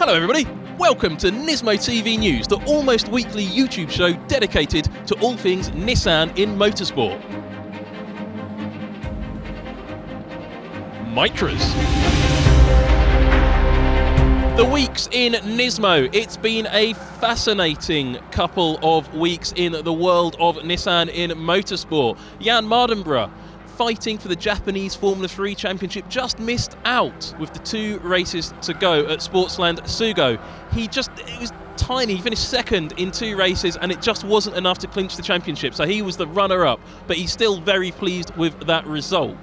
Hello everybody, welcome to NISMO TV News, the almost weekly YouTube show dedicated to all things Nissan in motorsport. Micras. The weeks in NISMO. It's been a fascinating couple of weeks in the world of Nissan in motorsport. Jan Mardenborough, fighting for the Japanese Formula 3 Championship, just missed out with the 2 races to go at Sportsland Sugo. It was tiny. He finished second in 2 races and it just wasn't enough to clinch the championship. So he was the runner-up, but he's still very pleased with that result.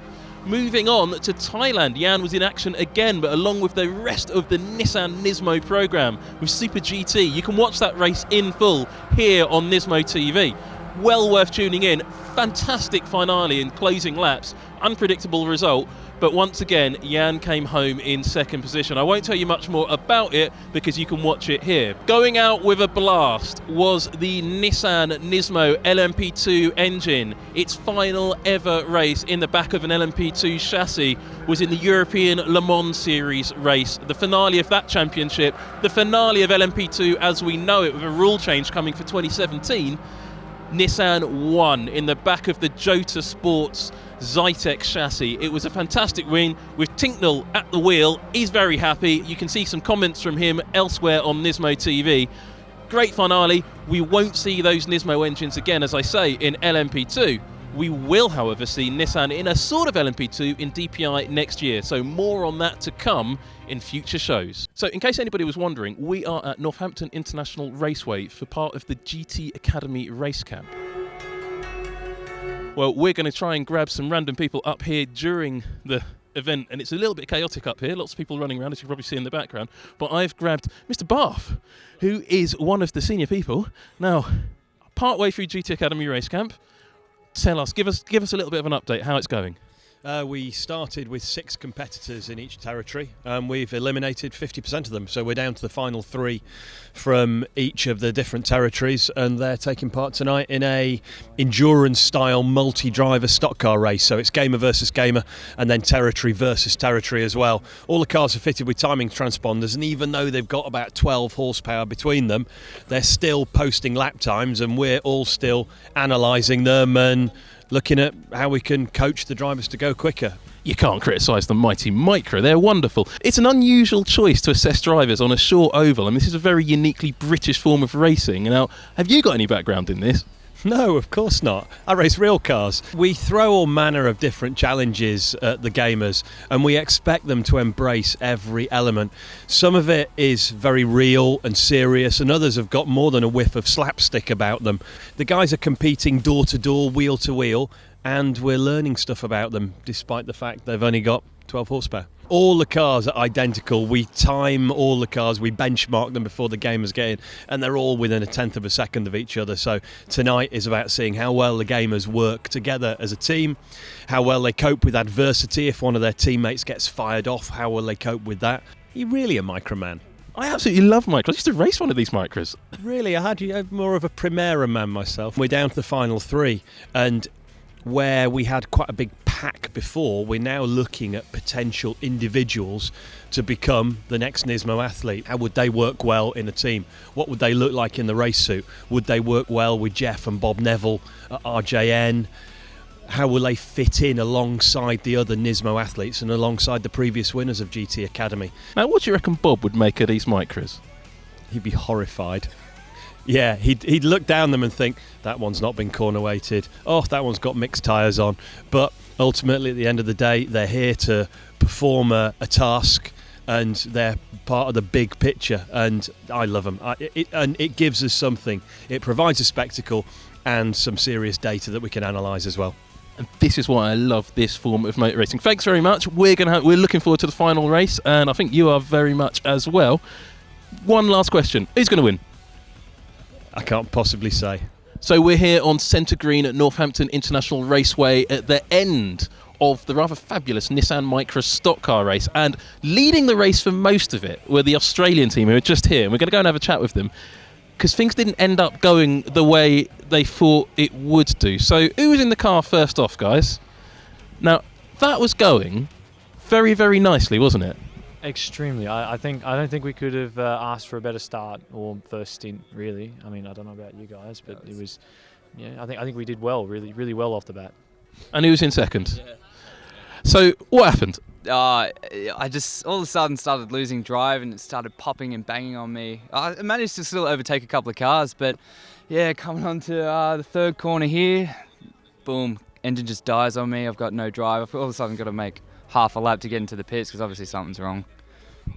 Moving on to Thailand, Jan was in action again, but along with the rest of the Nissan NISMO program with Super GT. You can watch that race in full here on NISMO TV. Well worth tuning in. Fantastic finale and closing laps. Unpredictable result, but once again, Jan came home in second position. I won't tell you much more about it because you can watch it here. Going out with a blast was the Nissan NISMO LMP2 engine. Its final ever race in the back of an LMP2 chassis was in the European Le Mans Series race. The finale of that championship, the finale of LMP2 as we know it, with a rule change coming for 2017. Nissan won in the back of the Jota Sports Zytek chassis. It was a fantastic win with Tinknell at the wheel. He's very happy. You can see some comments from him elsewhere on NISMO TV. Great finale. We won't see those NISMO engines again, as I say, in LMP2. We will, however, see Nissan in a sort of LMP2 in DPI next year, so more on that to come in future shows. So in case anybody was wondering, we are at Northampton International Raceway for part of the GT Academy race camp. Well, we're going to try and grab some random people up here during the event, and it's a little bit chaotic up here, lots of people running around, as you can probably see in the background, but I've grabbed Mr. Bath, who is one of the senior people. Now, part way through GT Academy race camp, tell us, give us a little bit of an update, how it's going. We started with 6 competitors in each territory. We've eliminated 50% of them, so we're down to the final 3 from each of the different territories, and they're taking part tonight in a endurance-style multi-driver stock car race. So it's gamer versus gamer, and then territory versus territory as well. All the cars are fitted with timing transponders, and even though they've got about 12 horsepower between them, they're still posting lap times, and we're all still analysing them and looking at how we can coach the drivers to go quicker. You can't criticise the mighty Micra, they're wonderful. It's an unusual choice to assess drivers on a short oval, and this is a very uniquely British form of racing. Now, have you got any background in this? No, of course not. I race real cars. We throw all manner of different challenges at the gamers, and we expect them to embrace every element. Some of it is very real and serious, and others have got more than a whiff of slapstick about them. The guys are competing door to door, wheel to wheel, and we're learning stuff about them, despite the fact they've only got 12 horsepower. All the cars are identical. We time all the cars, we benchmark them before the gamers get in, and they're all within a tenth of a second of each other. So tonight is about seeing how well the gamers work together as a team, how well they cope with adversity. If one of their teammates gets fired off, how will they cope with that? You're really a micro man. I absolutely love Micras. I used to race one of these Micras. Really, I had more of a Primera man myself. We're down to the final 3, and where we had quite a big pack before, we're now looking at potential individuals to become the next NISMO athlete. How would they work well in a team? What would they look like in the race suit? Would they work well with Jeff and Bob Neville at RJN? How will they fit in alongside the other NISMO athletes and alongside the previous winners of GT Academy? Now, what do you reckon Bob would make of these Micras? He'd be horrified. Yeah, he'd look down them and think, that one's not been corner weighted. Oh, that one's got mixed tyres on. But ultimately, at the end of the day, they're here to perform a task, and they're part of the big picture. And I love them. And it gives us something. It provides a spectacle and some serious data that we can analyse as well. And this is why I love this form of motor racing. Thanks very much. We're looking forward to the final race, and I think you are very much as well. One last question: who's going to win? I can't possibly say. So we're here on Centre Green at Northampton International Raceway at the end of the rather fabulous Nissan Micra stock car race, and leading the race for most of it were the Australian team who are just here, and we're going to go and have a chat with them because things didn't end up going the way they thought it would do. So who was in the car first off, guys? Now, that was going very, very nicely, wasn't it? Extremely. I don't think we could have asked for a better start or first stint. Really. I mean, I don't know about you guys, but it was. Yeah, I think we did well. Really well off the bat. And who was in second? Yeah. So what happened? I just all of a sudden started losing drive and it started popping and banging on me. I managed to still overtake a couple of cars, but yeah, coming onto the third corner here, boom, engine just dies on me. I've got no drive. I've all of a sudden got to make half a lap to get into the pits because obviously something's wrong.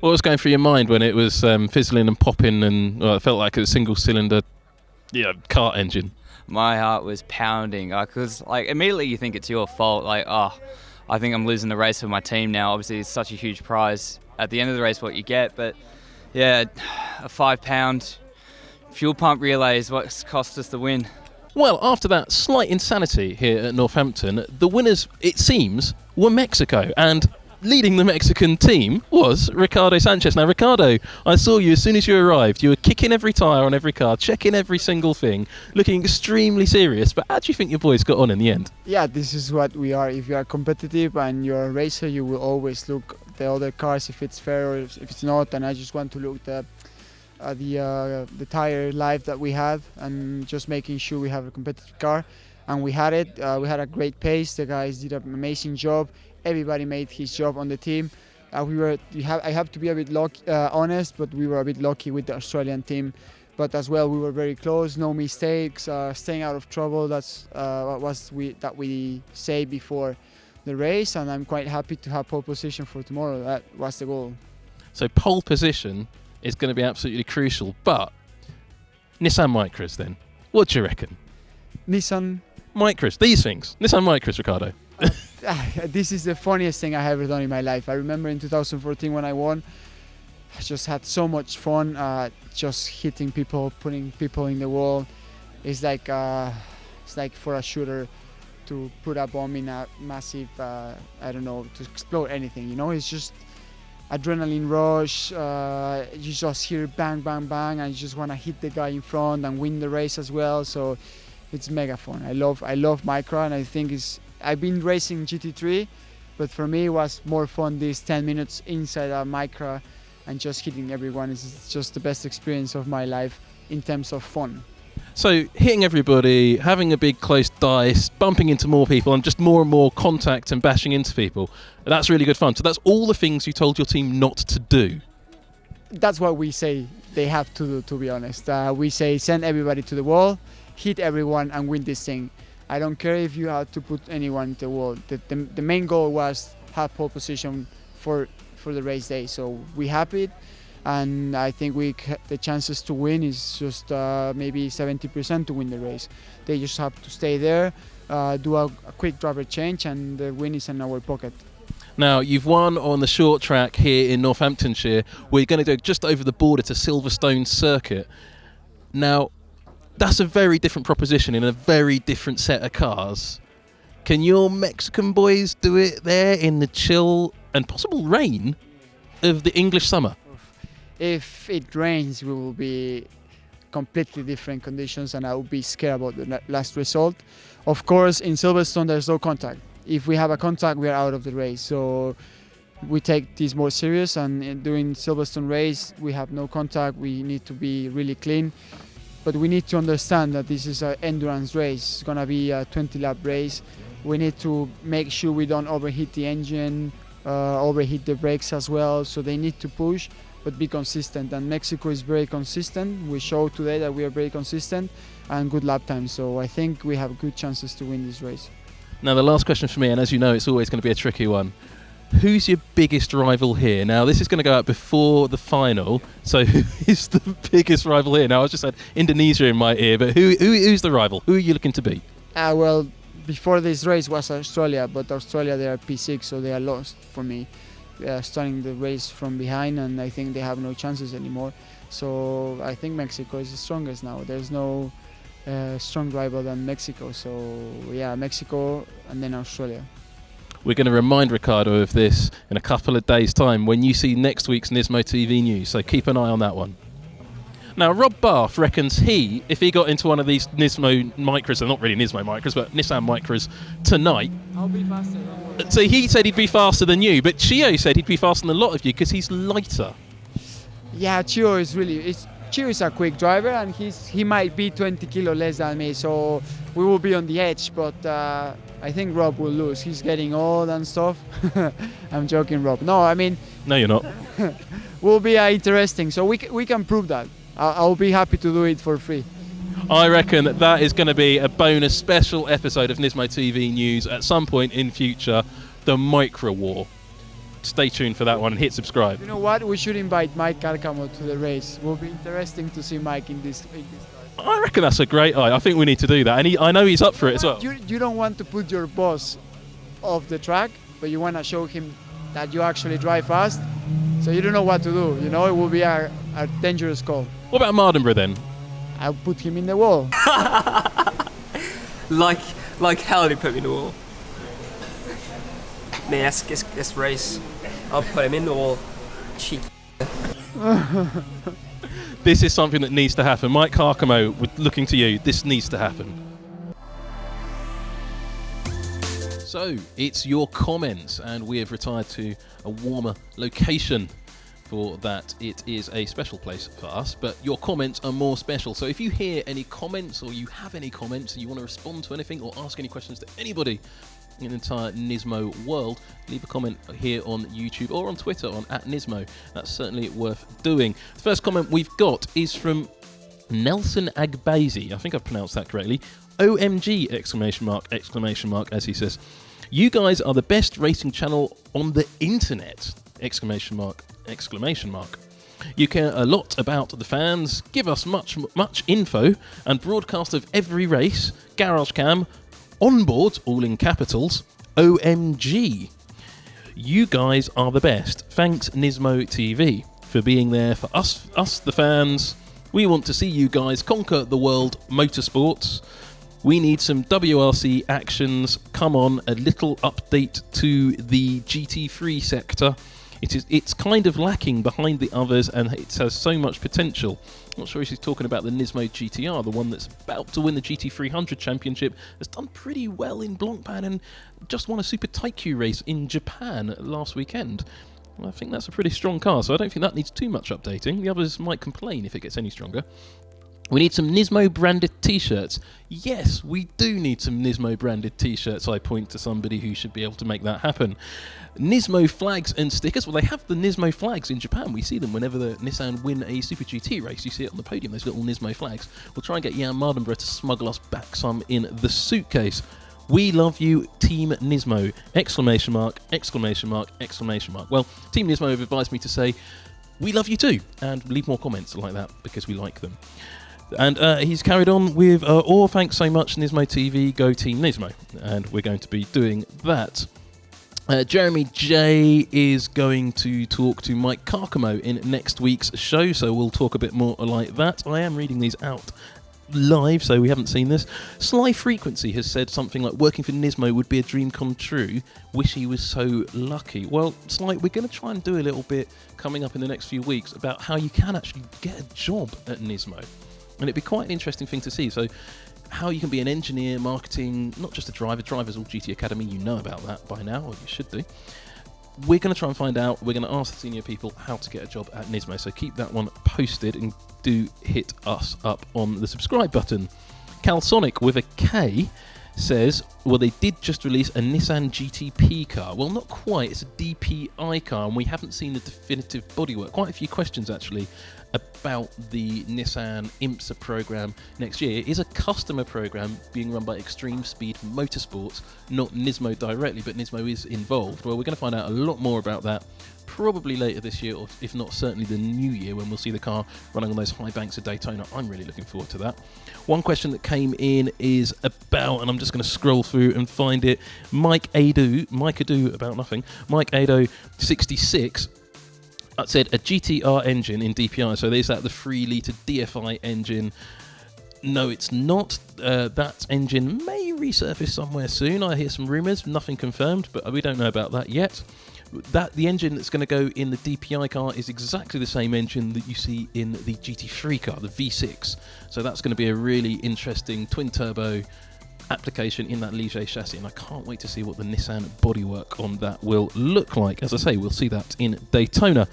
What was going through your mind when it was fizzling and popping and it felt like a single cylinder kart engine? My heart was pounding because immediately you think it's your fault. I think I'm losing the race for my team now. Obviously, it's such a huge prize at the end of the race what you get, but yeah, a 5-pound fuel pump relay is what's cost us the win. Well, after that slight insanity here at Northampton, the winners, it seems, were Mexico, and leading the Mexican team was Ricardo Sanchez. Now, Ricardo, I saw you as soon as you arrived. You were kicking every tyre on every car, checking every single thing, looking extremely serious. But how do you think your boys got on in the end? Yeah, this is what we are. If you are competitive and you're a racer, you will always look the other cars if it's fair or if it's not. And I just want to look the tire life that we have and just making sure we have a competitive car. And we had it. We had a great pace. The guys did an amazing job. Everybody made his job on the team. I have to be a bit honest, but we were a bit lucky with the Australian team. But as well, we were very close, no mistakes, staying out of trouble. That's what we say before the race, and I'm quite happy to have pole position for tomorrow. That was the goal. So pole position is going to be absolutely crucial. But Nissan Micros then, what do you reckon? Nissan Micros, these things. Nissan Micros, Ricardo. This is the funniest thing I have ever done in my life. I remember in 2014 when I won, I just had so much fun, just hitting people, putting people in the wall. It's like for a shooter to put a bomb in a massive, to explode anything. It's just adrenaline rush. You just hear bang, bang, bang, and you just want to hit the guy in front and win the race as well. So it's mega fun. I love Micra, and I think I've been racing GT3, but for me it was more fun these 10 minutes inside a Micra and just hitting everyone. It's just the best experience of my life in terms of fun. So hitting everybody, having a big close dice, bumping into more people and just more and more contact and bashing into people, that's really good fun. So that's all the things you told your team not to do. That's what we say they have to do, to be honest. We say send everybody to the wall, hit everyone and win this thing. I don't care if you have to put anyone in the wall. The main goal was have pole position for the race day. So we have it, and I think the chances to win is just maybe 70% to win the race. They just have to stay there, do a quick driver change, and the win is in our pocket. Now, you've won on the short track here in Northamptonshire. We're going to go just over the border to Silverstone Circuit. Now, that's a very different proposition in a very different set of cars. Can your Mexican boys do it there in the chill and possible rain of the English summer? If it rains, we will be completely different conditions, and I will be scared about the last result. Of course, in Silverstone, there's no contact. If we have a contact, we are out of the race. So we take this more serious, and during Silverstone race, we have no contact. We need to be really clean. But we need to understand that this is an endurance race. It's going to be a 20-lap race. We need to make sure we don't overheat the engine, overheat the brakes as well. So they need to push, but be consistent. And Mexico is very consistent. We showed today that we are very consistent and good lap time. So I think we have good chances to win this race. Now, the last question for me, and as you know, it's always going to be a tricky one. Who's your biggest rival here? Now, this is going to go out before the final, so who is the biggest rival here? Now, I just had Indonesia in my ear, but who's the rival? Who are you looking to beat? Well, before this race was Australia, but Australia, they are P6, so they are lost for me. Starting the race from behind, and I think they have no chances anymore. So I think Mexico is the strongest now. There's no strong rival than Mexico, so yeah, Mexico and then Australia. We're going to remind Ricardo of this in a couple of days' time when you see next week's NISMO TV news, so keep an eye on that one. Now, Rob Bath reckons if he got into one of these NISMO Micras, they're not really NISMO Micras, but Nissan Micras tonight. I'll be faster. So he said he'd be faster than you, but Chio said he'd be faster than a lot of you because he's lighter. Yeah, Chio is a quick driver, and he might be 20 kilo less than me, so we will be on the edge, but I think Rob will lose. He's getting old and stuff. I'm joking, Rob. No, I mean... No, you're not. will be interesting, so we can prove that. I'll be happy to do it for free. I reckon that is going to be a bonus special episode of NISMO TV News at some point in future, the Micro War. Stay tuned for that one and hit subscribe. You know what? We should invite Mike Carcamo to the race. It will be interesting to see Mike in this car. I reckon that's a great idea. I think we need to do that, and I know he's up for it as well. You don't want to put your boss off the track, but you want to show him that you actually drive fast. So you don't know what to do. You know, it will be a dangerous call. What about Mardenborough then? I'll put him in the wall. like hell he put me in the wall. Man, let's race. I'll put him in the wall. Cheek. This is something that needs to happen. Mike Carcamo, looking to you, this needs to happen. So, it's your comments, and we have retired to a warmer location for that. It is a special place for us, but your comments are more special. So if you hear any comments, or you have any comments, and you want to respond to anything, or ask any questions to anybody in the entire NISMO world, leave a comment here on YouTube or on Twitter on @NISMO. That's certainly worth doing. The first comment we've got is from Nelson Agbazi. I think I've pronounced that correctly. OMG! Exclamation mark, as he says. You guys are the best racing channel on the internet! Exclamation mark. You care a lot about the fans, give us much info, and broadcast of every race, garage cam, onboard, all in capitals, OMG. You guys are the best. Thanks NISMO TV for being there for us the fans. We want to see you guys conquer the world motorsports. We need some WRC actions. Come on, a little update to the GT3 sector. It's kind of lacking behind the others, and it has so much potential. Not sure if she's talking about the Nismo GT-R, the one that's about to win the GT300 championship. Has done pretty well in Blancpain and just won a Super Taikyu race in Japan last weekend. Well, I think that's a pretty strong car, so I don't think that needs too much updating. The others might complain if it gets any stronger. We need some Nismo branded t-shirts. Yes, we do need some Nismo branded t-shirts. I point to somebody who should be able to make that happen. Nismo flags and stickers. Well, they have the Nismo flags in Japan. We see them whenever the Nissan win a Super GT race. You see it on the podium, those little Nismo flags. We'll try and get Jan Mardenborough to smuggle us back some in the suitcase. We love you, Team Nismo! Exclamation mark. Well, Team Nismo have advised me to say, we love you too, and leave more comments like that because we like them. And he's carried on with, thanks so much, NISMO TV, go Team Nismo. And we're going to be doing that. Jeremy J is going to talk to Mike Carcamo in next week's show, so we'll talk a bit more like that. I am reading these out live, so we haven't seen this. Sly Frequency has said something like, working for NISMO would be a dream come true. Wish he was so lucky. Well, Sly, we're going to try and do a little bit coming up in the next few weeks about how you can actually get a job at NISMO. And it'd be quite an interesting thing to see. So how you can be an engineer, marketing, not just a driver. Drivers all GT Academy, you know about that by now, or you should do. We're going to try and find out. We're going to ask the senior people how to get a job at NISMO. So keep that one posted and do hit us up on the subscribe button. Calsonic with a K says, well, they did just release a Nissan GTP car. Well, not quite. It's a DPI car, and we haven't seen the definitive bodywork. Quite a few questions, actually, about the Nissan IMSA program next year. It is a customer program being run by Extreme Speed Motorsports, not NISMO directly, but NISMO is involved. Well, we're going to find out a lot more about that probably later this year, or if not, certainly the new year when we'll see the car running on those high banks of Daytona. I'm really looking forward to that. One question that came in is about, and I'm just going to scroll through and find it, Mike Ado, about nothing, Mike Ado 66 said a GT-R engine in DPI. So is that the 3-litre DFI engine? No, it's not. That engine may resurface somewhere soon. I hear some rumours, nothing confirmed, but we don't know about that yet. the engine that's going to go in the DPI car is exactly the same engine that you see in the GT3 car, the V6. So that's going to be a really interesting twin-turbo application in that Ligier chassis, and I can't wait to see what the Nissan bodywork on that will look like. As I say, we'll see that in Daytona.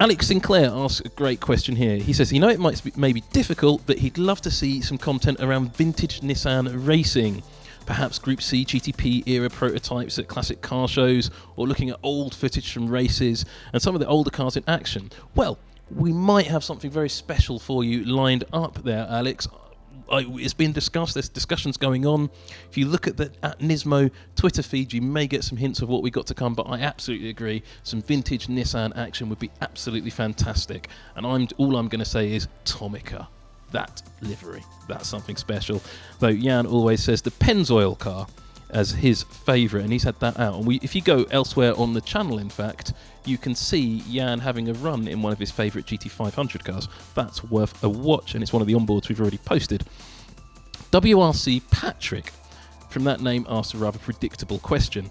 Alex Sinclair asks a great question here. He says, it might be maybe difficult, but he'd love to see some content around vintage Nissan racing. Perhaps Group C GTP era prototypes at classic car shows, or looking at old footage from races and some of the older cars in action. Well, we might have something very special for you lined up there, Alex. It's been discussed, there's discussions going on. If you look at the NISMO Twitter feed, you may get some hints of what we got to come, but I absolutely agree, some vintage Nissan action would be absolutely fantastic. And all I'm going to say is Tomica. That livery, that's something special. Though Jan always says the Pennzoil car as his favourite, and he's had that out. And if you go elsewhere on the channel, in fact, you can see Jan having a run in one of his favourite GT500 cars. That's worth a watch, and it's one of the onboards we've already posted. WRC Patrick, from that name, asked a rather predictable question.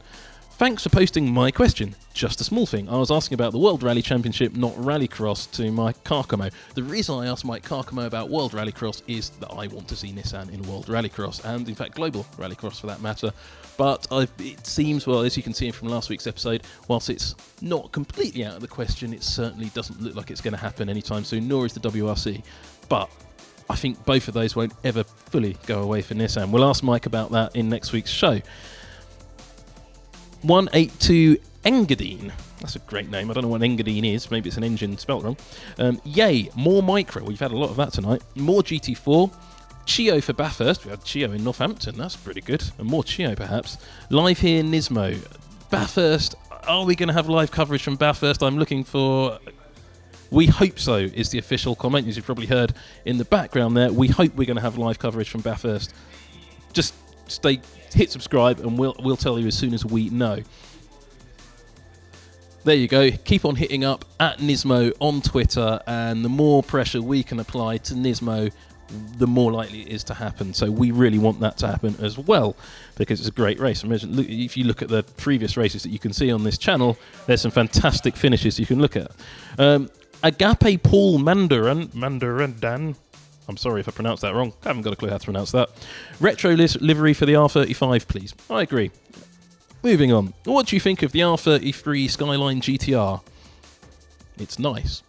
Thanks for posting my question. Just a small thing. I was asking about the World Rally Championship, not Rallycross, to Mike Carcamo. The reason I asked Mike Carcamo about World Rallycross is that I want to see Nissan in World Rallycross, and in fact Global Rallycross for that matter. But it seems, well, as you can see from last week's episode, whilst it's not completely out of the question, it certainly doesn't look like it's going to happen anytime soon, nor is the WRC. But I think both of those won't ever fully go away for Nissan. We'll ask Mike about that in next week's show. 182 Engadine. That's a great name. I don't know what Engadine is. Maybe it's an engine spelt wrong. Yay, more micro. We've had a lot of that tonight. More GT4. Chio for Bathurst. We had Chio in Northampton. That's pretty good. And more Chio, perhaps. Live here, Nismo. Bathurst. Are we going to have live coverage from Bathurst? I'm looking for... We hope so, is the official comment, as you've probably heard in the background there. We hope we're going to have live coverage from Bathurst. Just hit subscribe and we'll tell you as soon as we know. There you go. Keep on hitting up at Nismo on Twitter, and the more pressure we can apply to Nismo, the more likely it is to happen. So we really want that to happen as well, because it's a great race. Imagine, if you look at the previous races that you can see on this channel, there's some fantastic finishes you can look at. Agape Paul Mandaran. I'm sorry if I pronounced that wrong. I haven't got a clue how to pronounce that. Retro livery for the R35, please. I agree. Moving on. What do you think of the R33 Skyline GT-R? It's nice.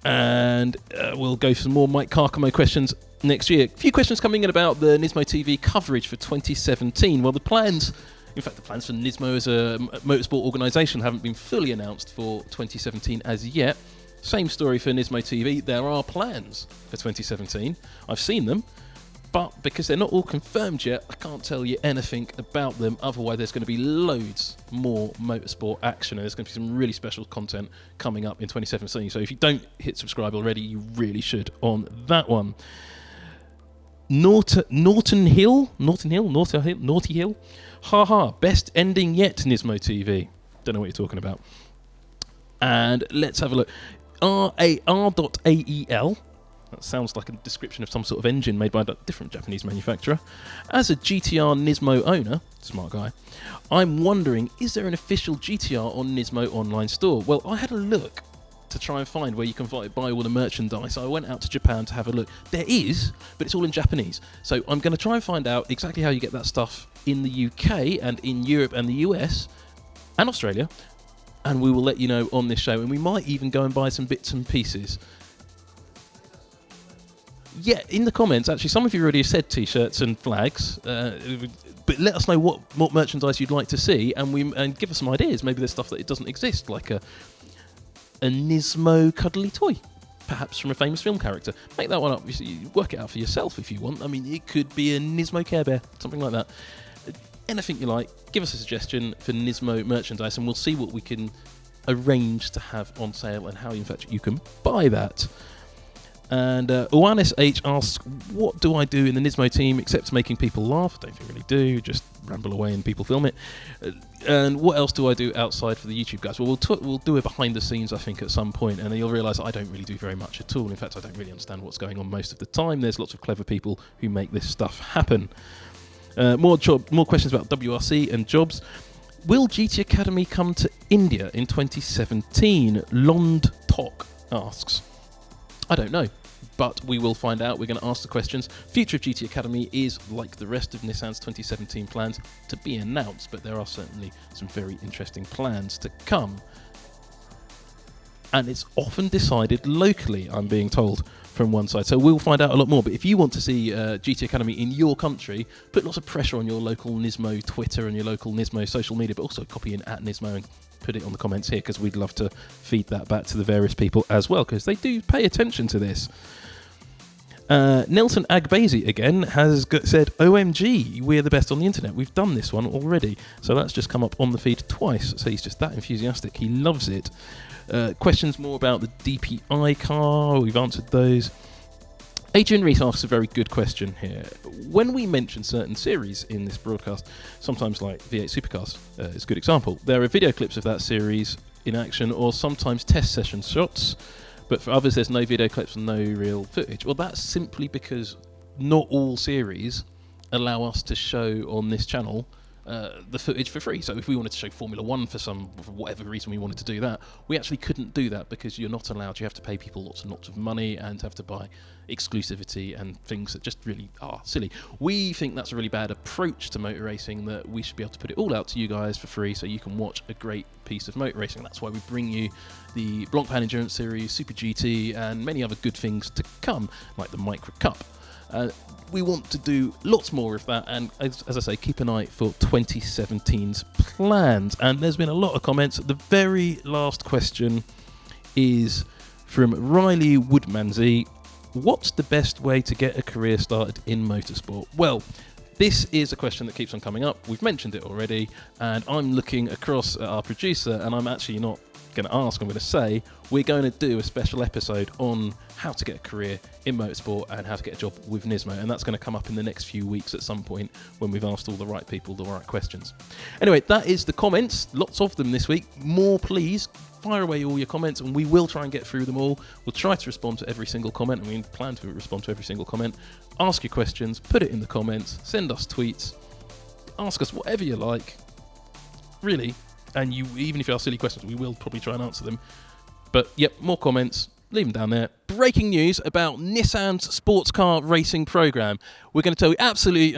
And we'll go for some more Mike Carcamo questions next year. A few questions coming in about the NISMO TV coverage for 2017. Well, the plans for NISMO as a motorsport organisation haven't been fully announced for 2017 as yet. Same story for NISMO TV. There are plans for 2017. I've seen them, but because they're not all confirmed yet, I can't tell you anything about them. Otherwise, there's going to be loads more motorsport action, and there's going to be some really special content coming up in 2017. So if you don't hit subscribe already, you really should on that one. Naughty Hill. Haha, best ending yet, NISMO TV. Don't know what you're talking about. And let's have a look. R.AEL. That sounds like a description of some sort of engine made by a different Japanese manufacturer. As a GT-R Nismo owner, smart guy, I'm wondering, is there an official GT-R on Nismo online store? Well, I had a look to try and find where you can buy all the merchandise. I went out to Japan to have a look. There is, but it's all in Japanese. So I'm going to try and find out exactly how you get that stuff in the UK and in Europe and the US and Australia. And we will let you know on this show. And we might even go and buy some bits and pieces. Yeah, in the comments, actually, some of you already said T-shirts and flags. But let us know what merchandise you'd like to see, and give us some ideas. Maybe there's stuff that it doesn't exist, like a Nismo cuddly toy, perhaps from a famous film character. Make that one up. You work it out for yourself if you want. I mean, it could be a Nismo Care Bear, something like that. Anything you like, give us a suggestion for Nismo merchandise, and we'll see what we can arrange to have on sale and how, in fact, you can buy that. And Oanis H asks, what do I do in the Nismo team except making people laugh? I don't think I really do, just ramble away and people film it. And what else do I do outside for the YouTube guys? Well, we'll do a behind the scenes, I think, at some point, and then you'll realise I don't really do very much at all. In fact, I don't really understand what's going on most of the time. There's lots of clever people who make this stuff happen. More questions about WRC and jobs. Will GT Academy come to India in 2017? Lond Tok asks. I don't know, but we will find out. We're going to ask the questions. Future of GT Academy is, like the rest of Nissan's 2017 plans, to be announced, but there are certainly some very interesting plans to come. And it's often decided locally, I'm being told, from one side. So we'll find out a lot more. But if you want to see GT Academy in your country, put lots of pressure on your local NISMO Twitter and your local NISMO social media, but also copy in at NISMO and put it on the comments here, because we'd love to feed that back to the various people as well, because they do pay attention to this. Nelson Agbazy again has said, OMG, we're the best on the internet. We've done this one already. So that's just come up on the feed twice. So he's just that enthusiastic. He loves it. Questions more about the DPI car. We've answered those. Adrian Rees asks a very good question here. When we mention certain series in this broadcast, sometimes like V8 Supercars is a good example, there are video clips of that series in action, or sometimes test session shots, but for others there's no video clips and no real footage. Well, that's simply because not all series allow us to show on this channel the footage for free. So if we wanted to show Formula 1 for whatever reason we wanted to do that, we actually couldn't do that, because you're not allowed. You have to pay people lots and lots of money and have to buy exclusivity and things that just really are silly. We think that's a really bad approach to motor racing, that we should be able to put it all out to you guys for free so you can watch a great piece of motor racing. That's why we bring you the Blancpain Endurance Series, Super GT, and many other good things to come, like the Micro Cup. We want to do lots more of that, and as I say, keep an eye for 2017's plans. And there's been a lot of comments. The very last question is from Riley Woodmansey. What's the best way to get a career started in motorsport? Well, this is a question that keeps on coming up. We've mentioned it already, and I'm looking across at our producer, and I'm actually not going to ask, I'm going to say we're going to do a special episode on how to get a career in motorsport and how to get a job with NISMO, and that's going to come up in the next few weeks at some point when we've asked all the right people the right questions. Anyway, that is the comments, lots of them this week. More please, fire away all your comments and we will try and get through them all. We'll try to respond to every single comment, and we plan to respond to every single comment. Ask your questions, put it in the comments, send us tweets, ask us whatever you like, really. And even if you ask silly questions, we will probably try and answer them. But yep, more comments, leave them down there. Breaking news about Nissan's sports car racing program. We're going to tell you absolutely